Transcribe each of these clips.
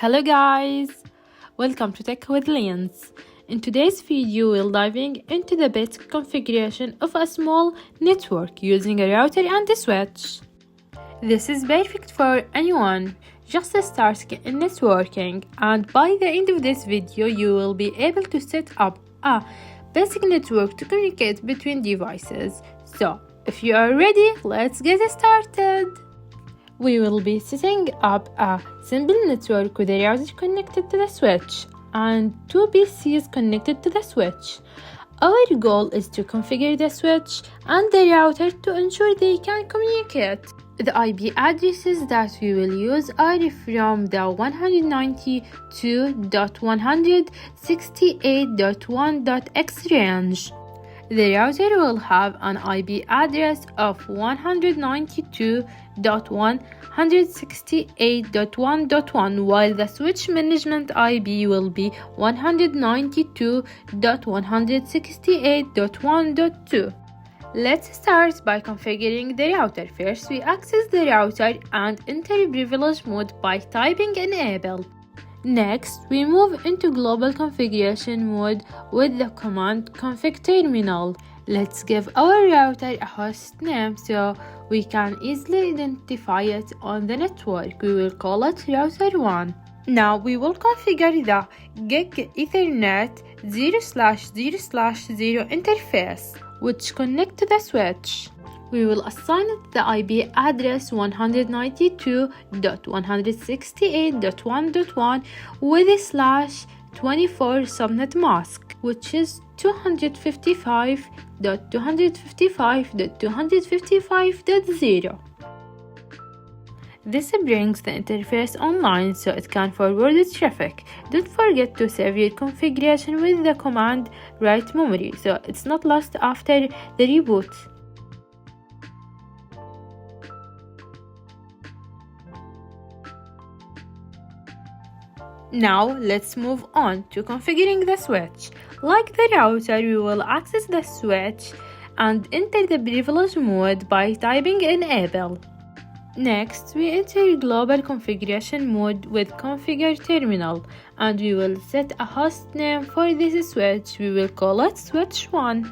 Hello guys! Welcome to Tech with Lians. In today's video, we'll diving into the basic configuration of a small network using a router and a switch. This is perfect for anyone just starting in networking, and by the end of this video, you will be able to set up a basic network to communicate between devices. So, if you are ready, let's get started. We will be setting up a simple network with a router connected to the switch and two PCs connected to the switch. Our goal is to configure the switch and the router to ensure they can communicate. The IP addresses that we will use are from the 192.168.1.x range. The router will have an IP address of 192.168.1.1, while the switch management IP will be 192.168.1.2. Let's start by configuring the router. First, we access the router and enter privilege mode by typing enable. Next, we move into global configuration mode with the command config terminal. Let's give our router a host name so we can easily identify it on the network. We will call it router 1. Now we will configure the gig Ethernet 0/0/0 interface, which connects to the switch. We will assign it the IP address 192.168.1.1 with a /24 subnet mask, which is 255.255.255.0. This brings the interface online so it can forward the traffic. Don't forget to save your configuration with the command write memory so it's not lost after the reboot. Now let's move on to configuring the switch. Like the router, we will access the switch and enter the privilege mode by typing enable. Next, we enter global configuration mode with configure terminal, and we will set a host name for this switch. We will call it switch 1.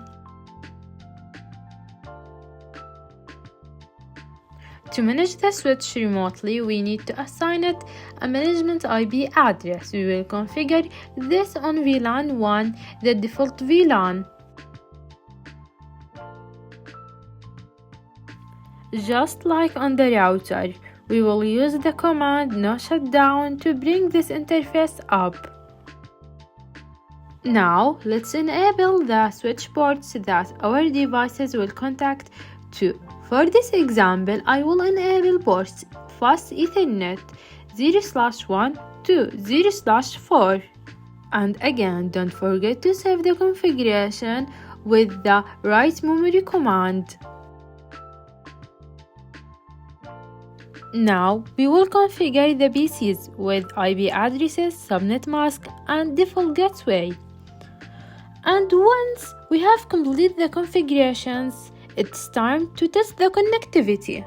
To manage the switch remotely, we need to assign it a management IP address. We will configure this on VLAN 1, the default VLAN. Just like on the router, we will use the command no shutdown to bring this interface up. Now, let's enable the switch ports that our devices will contact to. For this example, I will enable ports Fast Ethernet 0/1 to 0/4. And again, don't forget to save the configuration with the write memory command. Now, we will configure the PCs with IP addresses, subnet mask, and default gateway. And once we have completed the configurations, it's time to test the connectivity.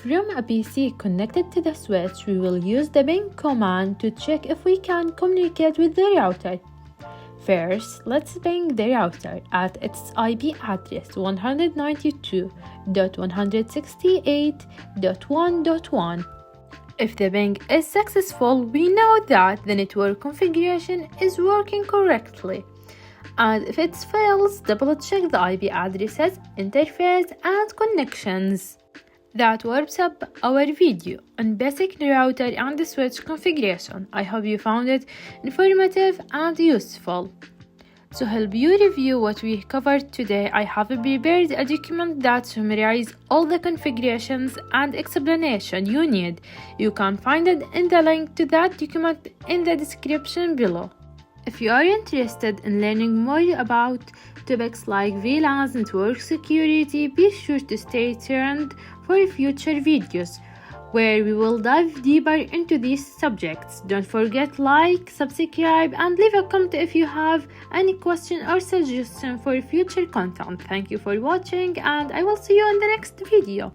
From a PC connected to the switch, we will use the ping command to check if we can communicate with the router. First, let's ping the router at its IP address 192.168.1.1. If the ping is successful, we know that the network configuration is working correctly. And if it fails, double check the IP addresses, interface, and connections. That wraps up our video on basic router and switch configuration. I hope you found it informative and useful. To help you review what we covered today, I have prepared a document that summarizes all the configurations and explanation you need. You can find it in the link to that document in the description below. If you are interested in learning more about topics like VLANs, network security, be sure to stay tuned for future videos where we will dive deeper into these subjects. Don't forget to like, subscribe, and leave a comment if you have any question or suggestion for future content. Thank you for watching, and I will see you in the next video.